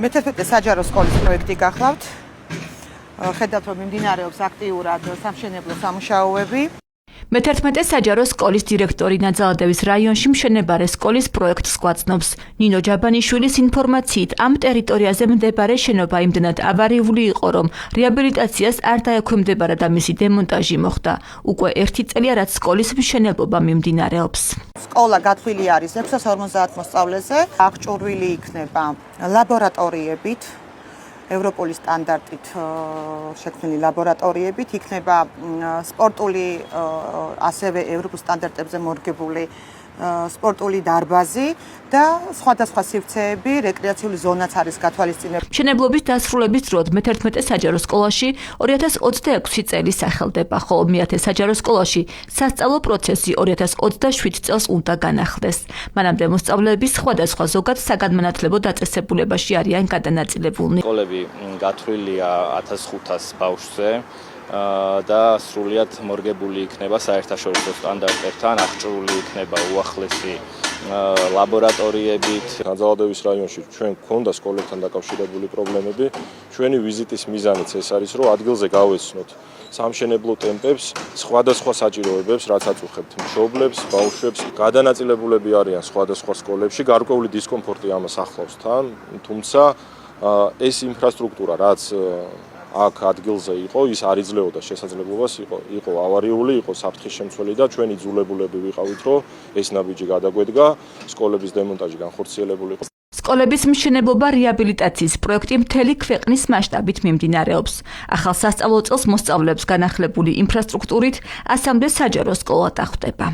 მე-11 საჯარო სკოლის პროექტი გახლავთ. ხედავთ, რომ მიმდინარეობს აქტიურად სამშენებლო სამუშაოები. მე-11 საჯარო სკოლის დირექტორი ნაძალადევის რაიონში მშენებარე სკოლის პროექტს გვაცნობს. ნინო ჯაბანიშვილის ინფორმაციით, ამ ტერიტორიაზე მდებარე შენობა იმდენად ავარიული იყო, რომ რეაბილიტაციას არ დაექვემდებარა და მისი დემონტაჟი მოხდა. უკვე 1 წელია, რაც სკოლის მშენებლობა მიმდინარეობს. სკოლა გათვლილი არის 650 მოსწავლეზე. აღჭურვილი იქნება ლაბორატორიებით. ევროპული სტანდარტით შექმნილი ლაბორატორიებით იქნება სპორტული ასევე ევროპულ სტანდარტებზე მორგებული სპორტული დარბაზი და სხვადასხვა სივრცეები, რეკრეაციული ზონაც არის გათვალისწინებული. მშენებლობის დასრულების დროით მე-11 საჯარო სკოლაში 2026 წელი სახელდება, ხოლო მე-10 საჯარო სკოლაში სასწავლო პროცესი 2027 წელს უნდა განახლდეს. მანამდე მოსწავლეები სხვადასხვა ზოგად საგანმანათლებლო დაწესებულებაში არიან გადანაწილებულნი. სკოლები გათვლილია 1500 ბავშვზე. და სრულიად მორგებული იქნება საერთაშორისო სტანდარტებთან, აღჭურვილი იქნება უახლესი ლაბორატორიებით. ნაძალადევის რაიონში ჩვენ გვქონდა სკოლებთან დაკავშირებული პრობლემები. ჩვენი ვიზიტის მიზანიც ეს არის, რომ ადგილზე გავეცნოთ სამშენებლო ტემპებს, სხვადასხვა საჭიროებებს, რაც აწუხებთ მშობლებს, ბავშვებს. გადანაწილებულები არიან სხვადასხვა სკოლებში, გარკვეული დისკომფორტი ამას ახლავს თან, თუმცა ეს ინფრასტრუქტურა, რაც აქ ადგილზე იყო, ის არ იძლეოდა შესაძლებლობას, იყო ავარიული, იყო საფრთხის შემცველი და ჩვენი იძულებულები ვიყავით, რომ ეს ნაბიჯი გადაგვედგა, სკოლების დემონტაჟი განხორციელებული იყო. სკოლების მშენებლობა რეაბილიტაციის პროექტი მთელი ქვეყნის მასშტაბით მიმდინარეობს. ახალ სასწავლო წელს მოსწავლეებს განახლებული ინფრასტრუქტურით 100-მდე საჯარო სკოლა დახვდება.